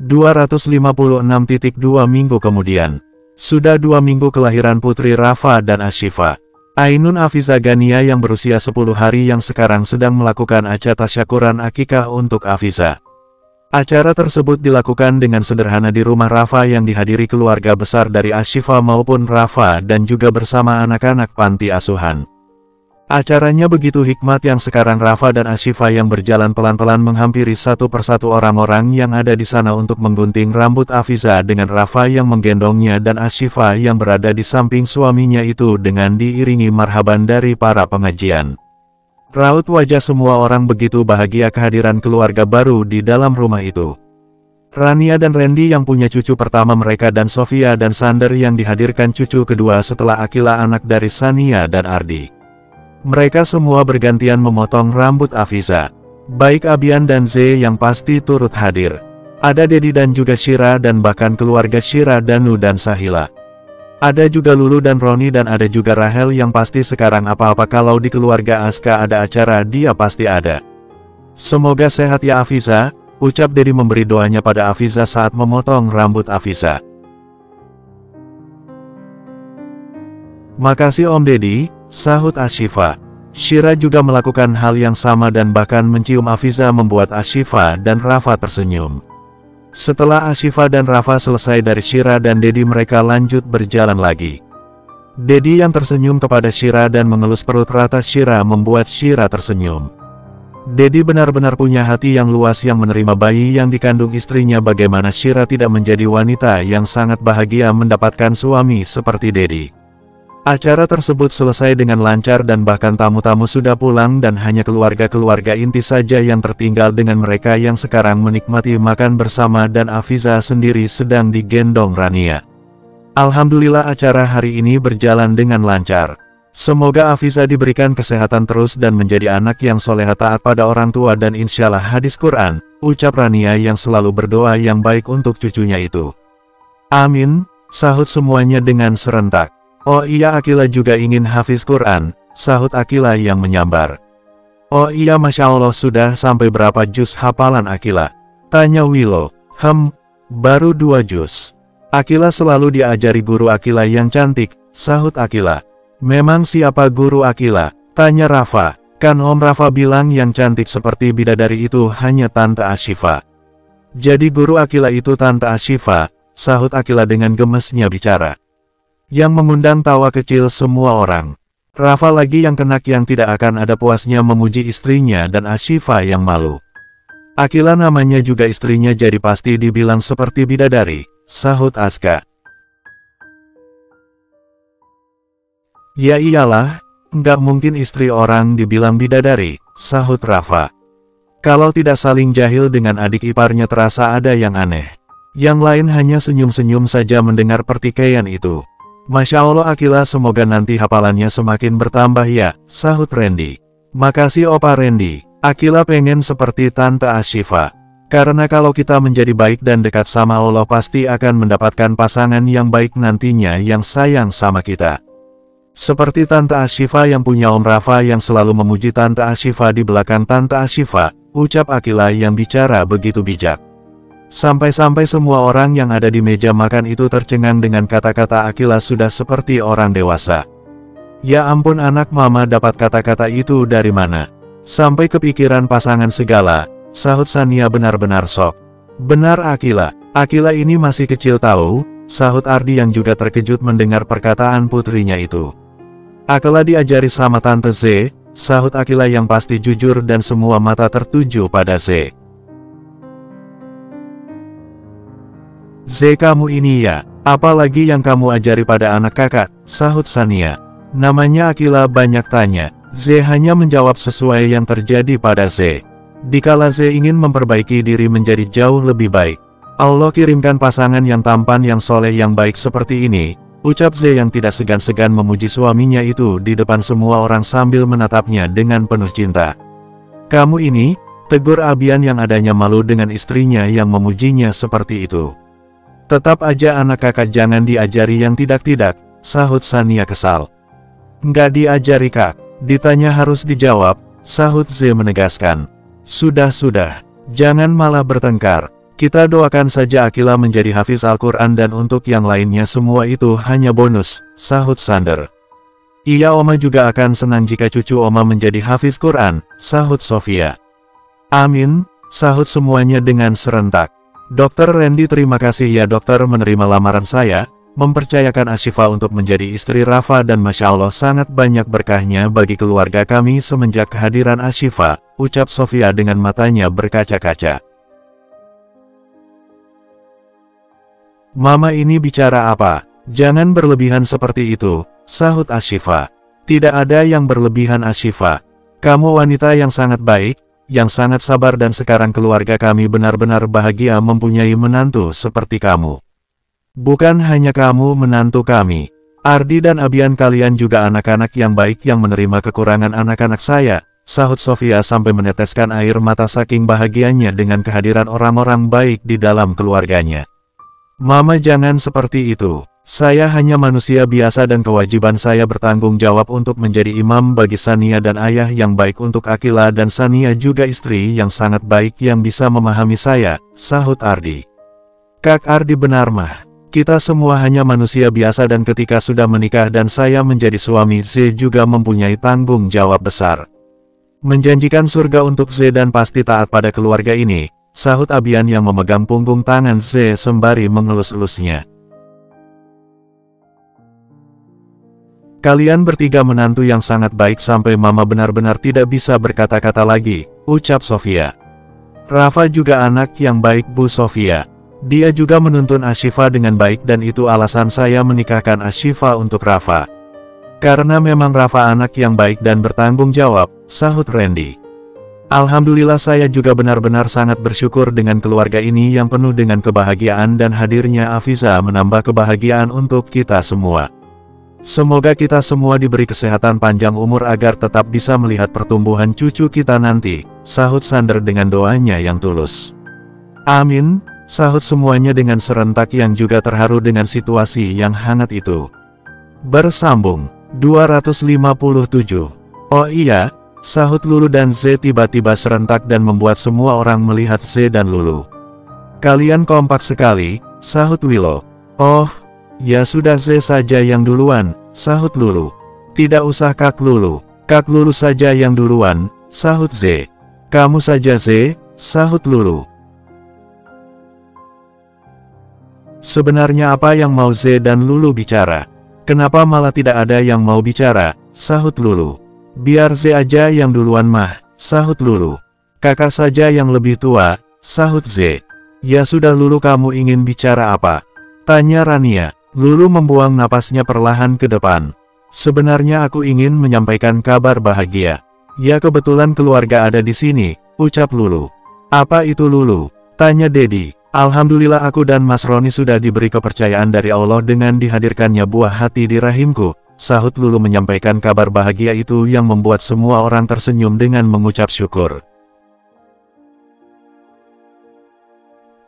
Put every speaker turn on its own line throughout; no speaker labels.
256.2 minggu kemudian. Sudah 2 minggu kelahiran putri Rafa dan Ashifa. Ainun Afiza Gania yang berusia 10 hari yang sekarang sedang melakukan acara tasyakuran akikah untuk Afiza. Acara tersebut dilakukan dengan sederhana di rumah Rafa yang dihadiri keluarga besar dari Ashifa maupun Rafa dan juga bersama anak-anak panti asuhan. Acaranya begitu hikmat yang sekarang Rafa dan Ashifa yang berjalan pelan-pelan menghampiri satu persatu orang-orang yang ada di sana untuk menggunting rambut Afiza dengan Rafa yang menggendongnya dan Ashifa yang berada di samping suaminya itu dengan diiringi marhaban dari para pengajian. Raut wajah semua orang begitu bahagia kehadiran keluarga baru di dalam rumah itu. Rania dan Randy yang punya cucu pertama mereka dan Sofia dan Sander yang dihadirkan cucu kedua setelah Akila anak dari Sania dan Ardi. Mereka semua bergantian memotong rambut Afiza. Baik Abian dan Z yang pasti turut hadir. Ada Dedi dan juga Shira dan bahkan keluarga Shira, Danu dan Sahila. Ada juga Lulu dan Roni dan ada juga Rahel yang pasti sekarang apa-apa kalau di keluarga Aska ada acara dia pasti ada. Semoga sehat ya Afiza, ucap Dedi memberi doanya pada Afiza saat memotong rambut Afiza. Makasih Om Dedi, sahut Ashifa. Shira juga melakukan hal yang sama dan bahkan mencium Afiza membuat Ashifa dan Rafa tersenyum. Setelah Ashifa dan Rafa selesai dari Shira dan Dedi mereka lanjut berjalan lagi. Dedi yang tersenyum kepada Shira dan mengelus perut rata Shira membuat Shira tersenyum. Dedi benar-benar punya hati yang luas yang menerima bayi yang dikandung istrinya. Bagaimana Shira tidak menjadi wanita yang sangat bahagia mendapatkan suami seperti Dedi. Acara tersebut selesai dengan lancar dan bahkan tamu-tamu sudah pulang dan hanya keluarga-keluarga inti saja yang tertinggal dengan mereka yang sekarang menikmati makan bersama dan Afiza sendiri sedang digendong Rania. Alhamdulillah acara hari ini berjalan dengan lancar. Semoga Afiza diberikan kesehatan terus dan menjadi anak yang soleha taat pada orang tua dan insyaallah hadis Quran, ucap Rania yang selalu berdoa yang baik untuk cucunya itu. Amin, sahut semuanya dengan serentak. Oh iya Akila juga ingin hafiz Quran, sahut Akila yang menyambar. Oh iya Masya Allah sudah sampai berapa juz hafalan Akila? Tanya Willow. Baru 2 juz. Akila selalu diajari guru Akila yang cantik, sahut Akila. Memang siapa guru Akila? Tanya Rafa. Kan Om Rafa bilang yang cantik seperti bidadari itu hanya Tante Ashifa. Jadi guru Akila itu Tante Ashifa, sahut Akila dengan gemesnya bicara. Yang mengundang tawa kecil semua orang. Rafa lagi yang kenak yang tidak akan ada puasnya memuji istrinya dan Ashifa yang malu. Akila namanya juga istrinya jadi pasti dibilang seperti bidadari, sahut Aska. Ya iyalah, nggak mungkin istri orang dibilang bidadari, sahut Rafa. Kalau tidak saling jahil dengan adik iparnya terasa ada yang aneh. Yang lain hanya senyum-senyum saja mendengar pertikaian itu. Masya Allah Akila semoga nanti hafalannya semakin bertambah ya, sahut Randy. Makasih Opa Randy, Akila pengen seperti Tante Ashifa. Karena kalau kita menjadi baik dan dekat sama Allah pasti akan mendapatkan pasangan yang baik nantinya yang sayang sama kita. Seperti Tante Ashifa yang punya Om Rafa yang selalu memuji Tante Ashifa di belakang Tante Ashifa, ucap Akila yang bicara begitu bijak. Sampai-sampai semua orang yang ada di meja makan itu tercengang dengan kata-kata Akila sudah seperti orang dewasa. Ya ampun anak mama dapat kata-kata itu dari mana? Sampai kepikiran pasangan segala, sahut Sania benar-benar sok. Benar Akila, Akila ini masih kecil tahu, sahut Ardi yang juga terkejut mendengar perkataan putrinya itu. Akila diajari sama Tante Z, sahut Akila yang pasti jujur dan semua mata tertuju pada Z. Z kamu ini ya, apalagi yang kamu ajari pada anak kakak, sahut Sania. Namanya Akila banyak tanya, Z hanya menjawab sesuai yang terjadi pada Z. Dikala Z ingin memperbaiki diri menjadi jauh lebih baik, Allah kirimkan pasangan yang tampan yang soleh yang baik seperti ini, ucap Z yang tidak segan-segan memuji suaminya itu di depan semua orang sambil menatapnya dengan penuh cinta. Kamu ini, tegur Abian yang adanya malu dengan istrinya yang memujinya seperti itu. Tetap aja anak kakak jangan diajari yang tidak-tidak, sahut Sania kesal. Nggak diajari kak, ditanya harus dijawab, sahut Z menegaskan. Sudah-sudah, jangan malah bertengkar, Kita doakan saja Akila menjadi hafiz Al-Quran dan untuk yang lainnya semua itu hanya bonus, sahut Sander. Iya Oma juga akan senang jika cucu Oma menjadi hafiz Quran, sahut Sofia. Amin, sahut semuanya dengan serentak. Dokter Randy terima kasih ya dokter menerima lamaran saya, mempercayakan Ashifa untuk menjadi istri Rafa dan Masya Allah sangat banyak berkahnya bagi keluarga kami semenjak kehadiran Ashifa, ucap Sofia dengan matanya berkaca-kaca. Mama ini bicara apa? Jangan berlebihan seperti itu, sahut Ashifa. Tidak ada yang berlebihan Ashifa. Kamu wanita yang sangat baik, yang sangat sabar dan sekarang keluarga kami benar-benar bahagia mempunyai menantu seperti kamu. Bukan hanya kamu menantu kami. Ardi dan Abian kalian juga anak-anak yang baik yang menerima kekurangan anak-anak saya, sahut Sofia sampai meneteskan air mata saking bahagianya dengan kehadiran orang-orang baik di dalam keluarganya. Mama jangan seperti itu. Saya hanya manusia biasa dan kewajiban saya bertanggung jawab untuk menjadi imam bagi Sania dan ayah yang baik untuk Akila dan Sania juga istri yang sangat baik yang bisa memahami saya, sahut Ardi. Kak Ardi benar mah. Kita semua hanya manusia biasa dan ketika sudah menikah dan saya menjadi suami Z juga mempunyai tanggung jawab besar. Menjanjikan surga untuk Z dan pasti taat pada keluarga ini, sahut Abian yang memegang punggung tangan Z sembari mengelus-elusnya. Kalian bertiga menantu yang sangat baik sampai mama benar-benar tidak bisa berkata-kata lagi, ucap Sofia. Rafa juga anak yang baik Bu Sofia. Dia juga menuntun Ashifa dengan baik dan itu alasan saya menikahkan Ashifa untuk Rafa. Karena memang Rafa anak yang baik dan bertanggung jawab, sahut Randy. Alhamdulillah saya juga benar-benar sangat bersyukur dengan keluarga ini yang penuh dengan kebahagiaan dan hadirnya Afiza menambah kebahagiaan untuk kita semua. Semoga kita semua diberi kesehatan panjang umur agar tetap bisa melihat pertumbuhan cucu kita nanti, sahut Sander dengan doanya yang tulus. Amin, sahut semuanya dengan serentak yang juga terharu dengan situasi yang hangat itu. Bersambung, 257. Oh iya, sahut Lulu dan Z tiba-tiba serentak dan membuat semua orang melihat Z dan Lulu. Kalian kompak sekali, sahut Willow. Oh, ya sudah Z saja yang duluan, sahut Lulu. Tidak usah Kak Lulu saja yang duluan, sahut Z. Kamu saja Z, sahut Lulu. Sebenarnya apa yang mau Z dan Lulu bicara? Kenapa malah tidak ada yang mau bicara, sahut Lulu. Biar Z aja yang duluan mah, sahut Lulu. Kakak saja yang lebih tua, sahut Z. Ya sudah Lulu kamu ingin bicara apa? Tanya Rania. Lulu membuang napasnya perlahan ke depan. Sebenarnya aku ingin menyampaikan kabar bahagia. Ya kebetulan keluarga ada di sini, ucap Lulu. Apa itu Lulu? Tanya Dedi. Alhamdulillah aku dan Mas Roni sudah diberi kepercayaan dari Allah dengan dihadirkannya buah hati di rahimku, sahut Lulu menyampaikan kabar bahagia itu yang membuat semua orang tersenyum dengan mengucap syukur.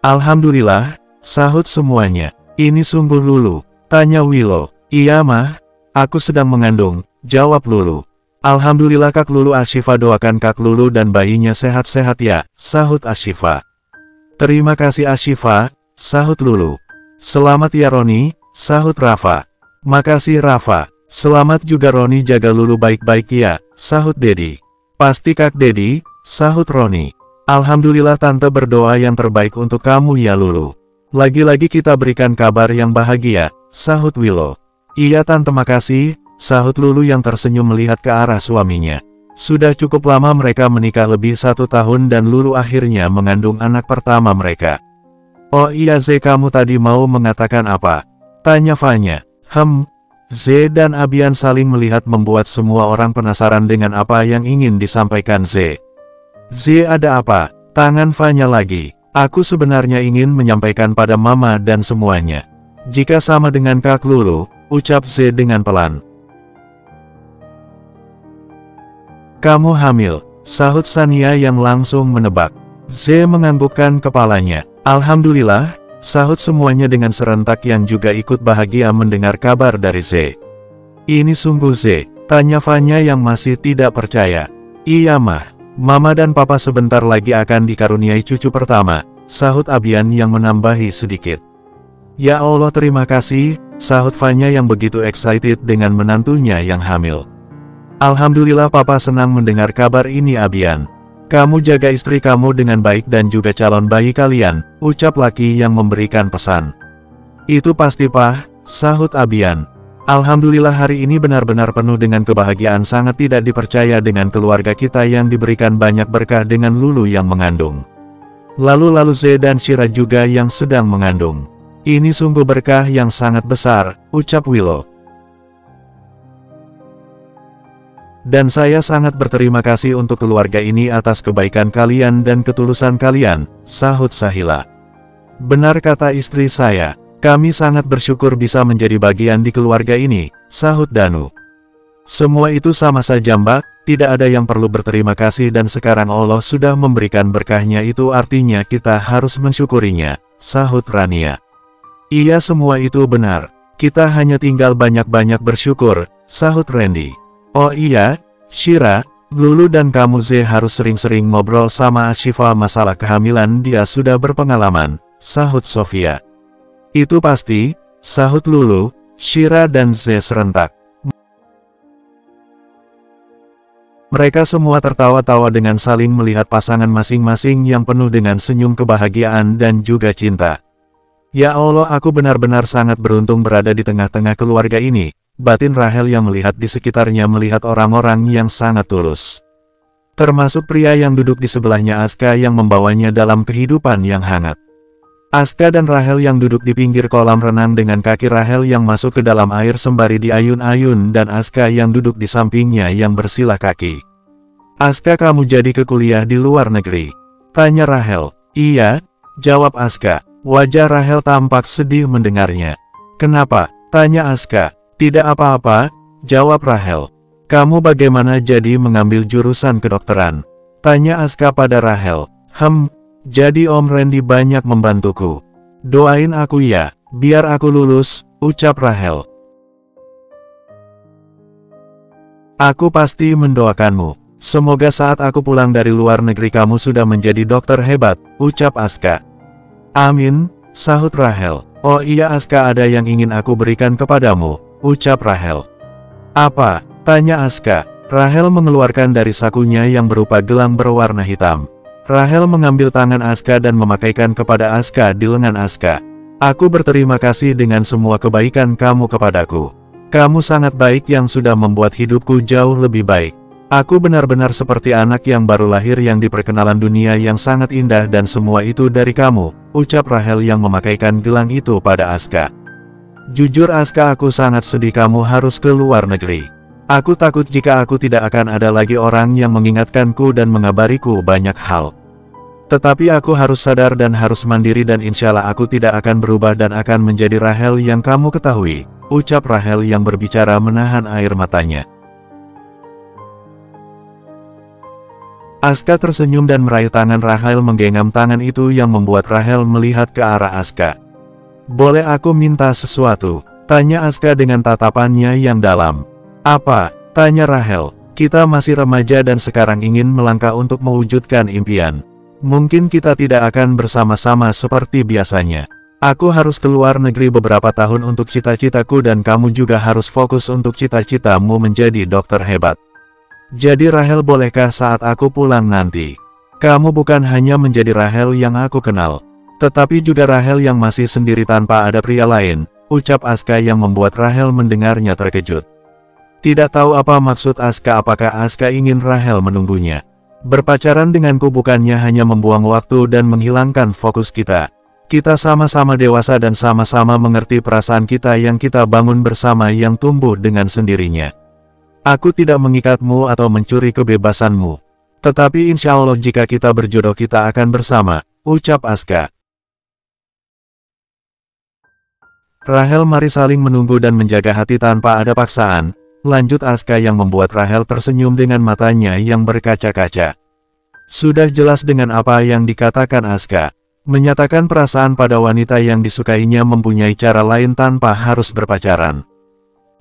Alhamdulillah, sahut semuanya. Ini sungguh Lulu, tanya Willow. Iya mah, aku sedang mengandung, jawab Lulu. Alhamdulillah Kak Lulu. Ashifa doakan Kak Lulu dan bayinya sehat-sehat ya, sahut Ashifa. Terima kasih Ashifa, sahut Lulu. Selamat ya Roni, sahut Rafa. Makasih Rafa. Selamat juga Roni, jaga Lulu baik-baik ya, sahut Dedi. Pasti Kak Dedi, sahut Roni. Alhamdulillah tante berdoa yang terbaik untuk kamu ya Lulu. Lagi-lagi kita berikan kabar yang bahagia, sahut Willow. Iya tante makasih, sahut Lulu yang tersenyum melihat ke arah suaminya. Sudah cukup lama mereka menikah lebih 1 tahun dan Lulu akhirnya mengandung anak pertama mereka. Oh iya Z kamu tadi mau mengatakan apa? Tanya Fanya. Z dan Abian saling melihat membuat semua orang penasaran dengan apa yang ingin disampaikan Z. Z ada apa? Tangan Fanya lagi. Aku sebenarnya ingin menyampaikan pada Mama dan semuanya. Jika sama dengan Kak Lulu, ucap Z dengan pelan. Kamu hamil, sahut Sania yang langsung menebak. Z menganggukkan kepalanya. Alhamdulillah, sahut semuanya dengan serentak yang juga ikut bahagia mendengar kabar dari Z. Ini sungguh Z, tanya Fanya yang masih tidak percaya. Iya mah. Mama dan Papa sebentar lagi akan dikaruniai cucu pertama, sahut Abian yang menambahi sedikit. Ya Allah, terima kasih, sahut Fanya yang begitu excited dengan menantunya yang hamil. Alhamdulillah, papa senang mendengar kabar ini Abian. Kamu jaga istri kamu dengan baik dan juga calon bayi kalian, ucap laki yang memberikan pesan. Itu pasti Pak, sahut Abian. Alhamdulillah, hari ini benar-benar penuh dengan kebahagiaan, sangat tidak dipercaya dengan keluarga kita yang diberikan banyak berkah dengan Lulu yang mengandung. Lalu Ze dan Shira juga yang sedang mengandung. Ini sungguh berkah yang sangat besar, ucap Willow. Dan saya sangat berterima kasih untuk keluarga ini atas kebaikan kalian dan ketulusan kalian, sahut Sahila. Benar kata istri saya, kami sangat bersyukur bisa menjadi bagian di keluarga ini, sahut Danu. Semua itu sama saja Mbak, tidak ada yang perlu berterima kasih dan sekarang Allah sudah memberikan berkahnya, itu artinya kita harus mensyukurinya, sahut Rania. Iya, semua itu benar, kita hanya tinggal banyak-banyak bersyukur, sahut Randy. Oh iya, Shira, Lulu dan kamu Ze harus sering-sering ngobrol sama Ashifa masalah kehamilan, dia sudah berpengalaman, sahut Sofia. Itu pasti, sahut Lulu, Shira dan Ze serentak. Mereka semua tertawa-tawa dengan saling melihat pasangan masing-masing yang penuh dengan senyum kebahagiaan dan juga cinta. Ya Allah, aku benar-benar sangat beruntung berada di tengah-tengah keluarga ini. Batin Rahel yang melihat di sekitarnya, melihat orang-orang yang sangat tulus. Termasuk pria yang duduk di sebelahnya Aska yang membawanya dalam kehidupan yang hangat. Aska dan Rahel yang duduk di pinggir kolam renang dengan kaki Rahel yang masuk ke dalam air sembari diayun-ayun dan Aska yang duduk di sampingnya yang bersilah kaki. Aska, kamu jadi ke kuliah di luar negeri? Tanya Rahel. Iya, jawab Aska. Wajah Rahel tampak sedih mendengarnya. Kenapa? Tanya Aska. Tidak apa-apa, jawab Rahel. Kamu bagaimana jadi mengambil jurusan kedokteran? Tanya Aska pada Rahel. Jadi Om Randy banyak membantuku. Doain aku ya, biar aku lulus, ucap Rahel. Aku pasti mendoakanmu. Semoga saat aku pulang dari luar negeri kamu sudah menjadi dokter hebat, ucap Aska. Amin, sahut Rahel. Oh iya Aska, ada yang ingin aku berikan kepadamu, ucap Rahel. Apa? Tanya Aska. Rahel mengeluarkan dari sakunya yang berupa gelang berwarna hitam. Rahel mengambil tangan Aska dan memakaikan kepada Aska di lengan Aska. Aku berterima kasih dengan semua kebaikan kamu kepadaku. Kamu sangat baik yang sudah membuat hidupku jauh lebih baik. Aku benar-benar seperti anak yang baru lahir yang diperkenalan dunia yang sangat indah dan semua itu dari kamu, ucap Rahel yang memakaikan gelang itu pada Aska. Jujur Aska, aku sangat sedih kamu harus ke luar negeri. Aku takut jika aku tidak akan ada lagi orang yang mengingatkanku dan mengabariku banyak hal. Tetapi aku harus sadar dan harus mandiri dan insyaAllah aku tidak akan berubah dan akan menjadi Rahel yang kamu ketahui, ucap Rahel yang berbicara menahan air matanya. Aska tersenyum dan meraih tangan Rahel menggenggam tangan itu yang membuat Rahel melihat ke arah Aska. Boleh aku minta sesuatu? Tanya Aska dengan tatapannya yang dalam. Apa? Tanya Rahel. Kita masih remaja dan sekarang ingin melangkah untuk mewujudkan impian. Mungkin kita tidak akan bersama-sama seperti biasanya. Aku harus keluar negeri beberapa tahun untuk cita-citaku dan kamu juga harus fokus untuk cita-citamu menjadi dokter hebat. Jadi Rahel, bolehkah saat aku pulang nanti? Kamu bukan hanya menjadi Rahel yang aku kenal, tetapi juga Rahel yang masih sendiri tanpa ada pria lain, ucap Aska yang membuat Rahel mendengarnya terkejut. Tidak tahu apa maksud Aska, apakah Aska ingin Rahel menunggunya? Berpacaran denganku bukannya hanya membuang waktu dan menghilangkan fokus kita. Kita sama-sama dewasa dan sama-sama mengerti perasaan kita yang kita bangun bersama yang tumbuh dengan sendirinya. Aku tidak mengikatmu atau mencuri kebebasanmu. Tetapi insya Allah jika kita berjodoh kita akan bersama, ucap Aska. Rahel, mari saling menunggu dan menjaga hati tanpa ada paksaan, lanjut Aska yang membuat Rahel tersenyum dengan matanya yang berkaca-kaca. Sudah jelas dengan apa yang dikatakan Aska. Menyatakan perasaan pada wanita yang disukainya mempunyai cara lain tanpa harus berpacaran.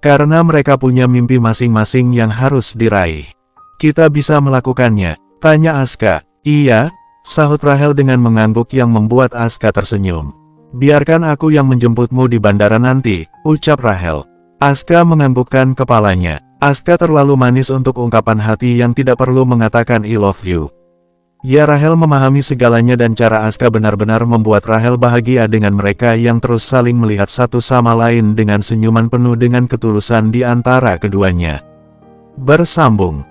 Karena mereka punya mimpi masing-masing yang harus diraih. Kita bisa melakukannya, tanya Aska. Iya, sahut Rahel dengan mengangguk yang membuat Aska tersenyum. Biarkan aku yang menjemputmu di bandara nanti, ucap Rahel. Aska menganggukkan kepalanya. Aska terlalu manis untuk ungkapan hati yang tidak perlu mengatakan I love you. Ya, Rahel memahami segalanya dan cara Aska benar-benar membuat Rahel bahagia dengan mereka yang terus saling melihat satu sama lain dengan senyuman penuh dengan ketulusan di antara keduanya. Bersambung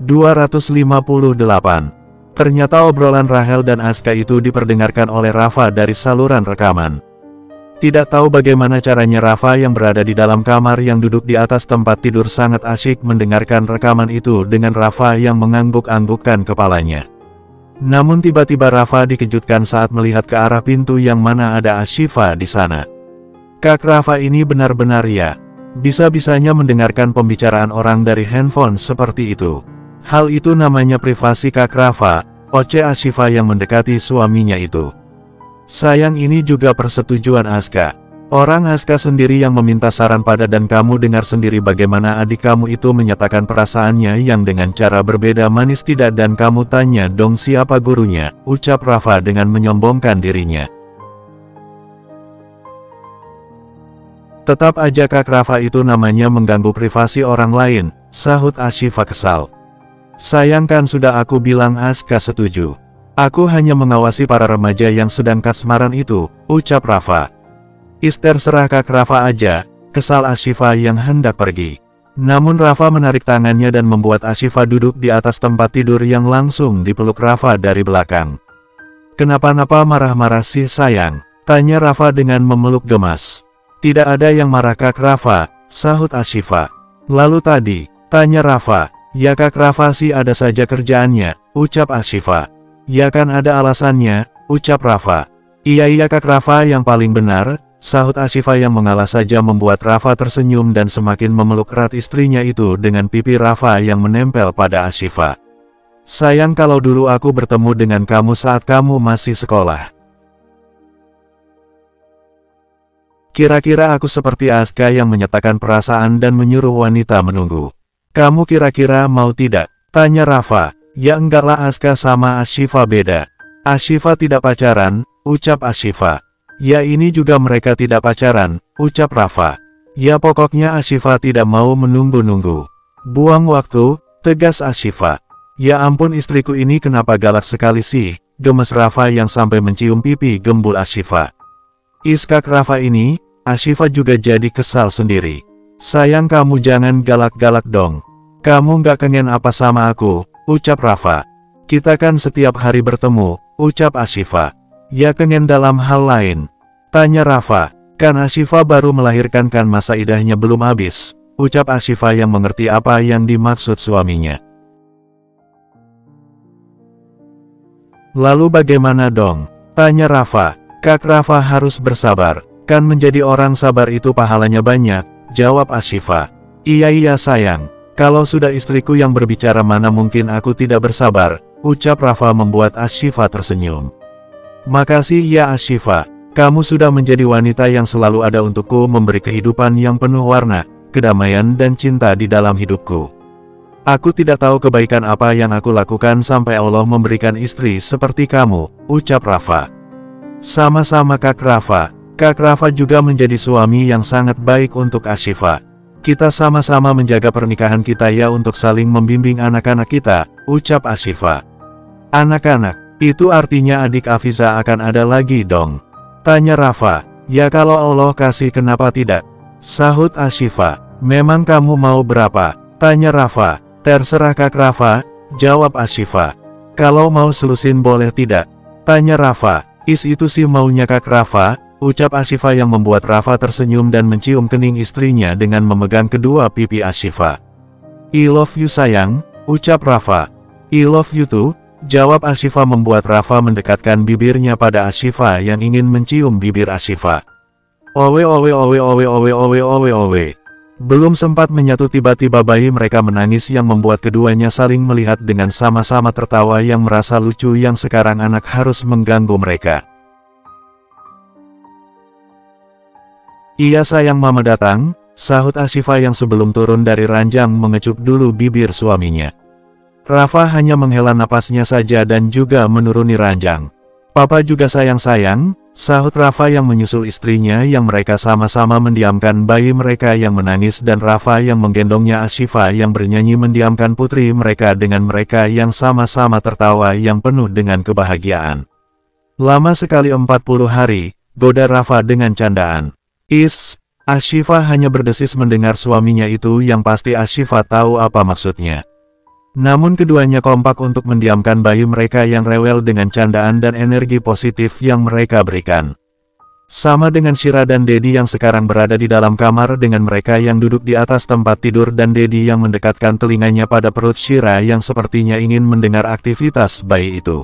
258. Ternyata obrolan Rahel dan Aska itu diperdengarkan oleh Rafa dari saluran rekaman. Tidak tahu bagaimana caranya Rafa yang berada di dalam kamar yang duduk di atas tempat tidur sangat asyik mendengarkan rekaman itu dengan Rafa yang mengangguk-anggukkan kepalanya. Namun tiba-tiba Rafa dikejutkan saat melihat ke arah pintu yang mana ada Ashifa di sana. Kak Rafa ini benar-benar ya. Bisa-bisanya mendengarkan pembicaraan orang dari handphone seperti itu. Hal itu namanya privasi Kak Rafa, oce Ashifa yang mendekati suaminya itu. Sayang, ini juga persetujuan Aska. Orang Aska sendiri yang meminta saran pada dan kamu dengar sendiri bagaimana adik kamu itu menyatakan perasaannya yang dengan cara berbeda manis tidak dan kamu tanya dong siapa gurunya, ucap Rafa dengan menyombongkan dirinya. Tetap aja Kak Rafa itu namanya mengganggu privasi orang lain, sahut Ashifa kesal. Sayang kan sudah aku bilang Aska setuju. Aku hanya mengawasi para remaja yang sedang kasmaran itu, ucap Rafa. Terserah Kak Rafa aja, kesal Ashifa yang hendak pergi. Namun Rafa menarik tangannya dan membuat Ashifa duduk di atas tempat tidur yang langsung dipeluk Rafa dari belakang. Kenapa-napa marah-marah sih sayang? Tanya Rafa dengan memeluk gemas. Tidak ada yang marah Kak Rafa, sahut Ashifa. Lalu tadi, tanya Rafa. Ya Kak Rafa sih ada saja kerjaannya, ucap Ashifa. Ya kan ada alasannya, ucap Rafa. Iya Kak Rafa yang paling benar, sahut Ashifa yang mengalah saja membuat Rafa tersenyum dan semakin memeluk erat istrinya itu dengan pipi Rafa yang menempel pada Ashifa. Sayang kalau dulu aku bertemu dengan kamu saat kamu masih sekolah. Kira-kira aku seperti Aska yang menyatakan perasaan dan menyuruh wanita menunggu. Kamu kira-kira mau tidak? Tanya Rafa. Ya enggaklah Aska sama Ashifa beda. Ashifa tidak pacaran, ucap Ashifa. Ya ini juga mereka tidak pacaran, ucap Rafa. Ya pokoknya Ashifa tidak mau menunggu-nunggu. Buang waktu, tegas Ashifa. Ya ampun istriku ini kenapa galak sekali sih, gemes Rafa yang sampai mencium pipi gembul Ashifa. Kak Rafa ini, Ashifa juga jadi kesal sendiri. Sayang kamu jangan galak-galak dong. Kamu nggak kangen apa sama aku? Ucap Rafa. Kita kan setiap hari bertemu, ucap Ashifa. Ya kangen dalam hal lain. Tanya Rafa. Kan Ashifa baru melahirkan kan masa idahnya belum habis, ucap Ashifa yang mengerti apa yang dimaksud suaminya. Lalu bagaimana dong? Tanya Rafa. Kak Rafa harus bersabar, kan menjadi orang sabar itu pahalanya banyak, jawab Ashifa. Iya sayang. Kalau sudah istriku yang berbicara mana mungkin aku tidak bersabar, ucap Rafa membuat Ashifa tersenyum. Makasih ya Ashifa, kamu sudah menjadi wanita yang selalu ada untukku memberi kehidupan yang penuh warna, kedamaian dan cinta di dalam hidupku. Aku tidak tahu kebaikan apa yang aku lakukan sampai Allah memberikan istri seperti kamu, ucap Rafa. Sama-sama Kak Rafa, Kak Rafa juga menjadi suami yang sangat baik untuk Ashifa. Kita sama-sama menjaga pernikahan kita ya untuk saling membimbing anak-anak kita, ucap Ashifa. Anak-anak, itu artinya adik Afiza akan ada lagi dong? Tanya Rafa. Ya kalau Allah kasih kenapa tidak? Sahut Ashifa. Memang kamu mau berapa? Tanya Rafa. Terserah Kak Rafa, jawab Ashifa. Kalau mau selusin boleh tidak? Tanya Rafa. Itu sih maunya Kak Rafa, ucap Ashifa yang membuat Rafa tersenyum dan mencium kening istrinya dengan memegang kedua pipi Ashifa. I love you sayang, ucap Rafa. I love you too, jawab Ashifa membuat Rafa mendekatkan bibirnya pada Ashifa yang ingin mencium bibir Ashifa. Owe. Belum sempat menyatu tiba-tiba bayi mereka menangis yang membuat keduanya saling melihat dengan sama-sama tertawa yang merasa lucu yang sekarang anak harus mengganggu mereka. Iya sayang mama datang, sahut Ashifa yang sebelum turun dari ranjang mengecup dulu bibir suaminya. Rafa hanya menghela napasnya saja dan juga menuruni ranjang. Papa juga sayang-sayang, sahut Rafa yang menyusul istrinya yang mereka sama-sama mendiamkan bayi mereka yang menangis dan Rafa yang menggendongnya Ashifa yang bernyanyi mendiamkan putri mereka dengan mereka yang sama-sama tertawa yang penuh dengan kebahagiaan. Lama sekali 40 hari, goda Rafa dengan candaan. Ashifa hanya berdesis mendengar suaminya itu yang pasti Ashifa tahu apa maksudnya. Namun keduanya kompak untuk mendiamkan bayi mereka yang rewel dengan candaan dan energi positif yang mereka berikan. Sama dengan Shira dan Dedi yang sekarang berada di dalam kamar dengan mereka yang duduk di atas tempat tidur dan Dedi yang mendekatkan telinganya pada perut Shira yang sepertinya ingin mendengar aktivitas bayi itu.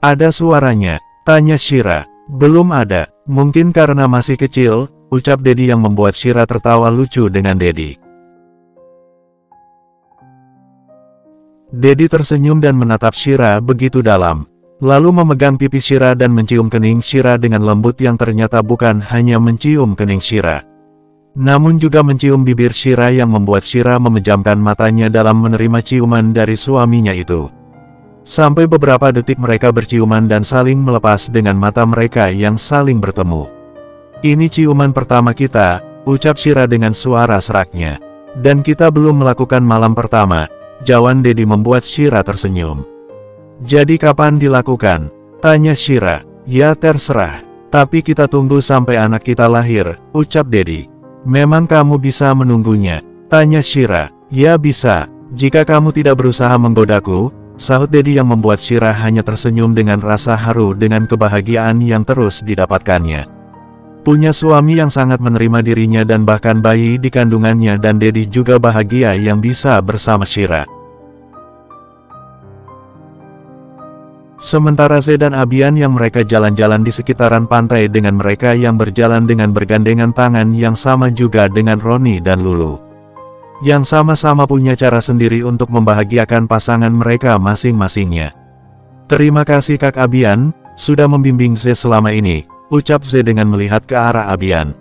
Ada suaranya, tanya Shira. Belum ada, mungkin karena masih kecil, ucap Dedi yang membuat Shira tertawa lucu dengan Dedi. Dedi tersenyum dan menatap Shira begitu dalam, lalu memegang pipi Shira dan mencium kening Shira dengan lembut yang ternyata bukan hanya mencium kening Shira, namun juga mencium bibir Shira yang membuat Shira memejamkan matanya dalam menerima ciuman dari suaminya itu. Sampai beberapa detik mereka berciuman dan saling melepas dengan mata mereka yang saling bertemu. Ini ciuman pertama kita, ucap Shira dengan suara seraknya. Dan kita belum melakukan malam pertama. Jawaban Dedi membuat Shira tersenyum. Jadi kapan dilakukan? Tanya Shira. Ya terserah. Tapi kita tunggu sampai anak kita lahir, ucap Dedi. Memang kamu bisa menunggunya? Tanya Shira. Ya bisa, jika kamu tidak berusaha menggodaku, sahut Dedi yang membuat Shira hanya tersenyum dengan rasa haru dengan kebahagiaan yang terus didapatkannya. Punya suami yang sangat menerima dirinya dan bahkan bayi di kandungannya dan Dedi juga bahagia yang bisa bersama Shira. Sementara Z dan Abian yang mereka jalan-jalan di sekitaran pantai dengan mereka yang berjalan dengan bergandengan tangan yang sama juga dengan Roni dan Lulu. Yang sama-sama punya cara sendiri untuk membahagiakan pasangan mereka masing-masingnya. Terima kasih Kak Abian, sudah membimbing Z selama ini, ucap Z dengan melihat ke arah Abian.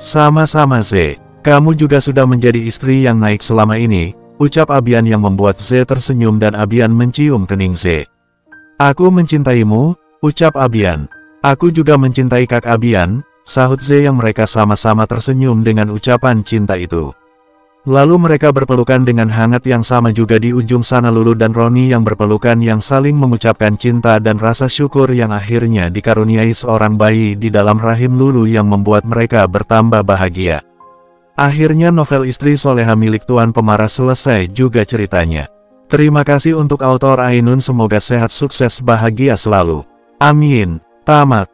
Sama-sama Z, kamu juga sudah menjadi istri yang naik selama ini, ucap Abian yang membuat Z tersenyum dan Abian mencium kening Z. Aku mencintaimu, ucap Abian. Aku juga mencintai Kak Abian, sahut Z yang mereka sama-sama tersenyum dengan ucapan cinta itu. Lalu mereka berpelukan dengan hangat yang sama juga di ujung sana Lulu dan Roni yang berpelukan yang saling mengucapkan cinta dan rasa syukur yang akhirnya dikaruniai seorang bayi di dalam rahim Lulu yang membuat mereka bertambah bahagia. Akhirnya novel Istri Soleha milik Tuan Pemarah selesai juga ceritanya. Terima kasih untuk autor Ainun, semoga sehat sukses bahagia selalu. Amin. Tamat.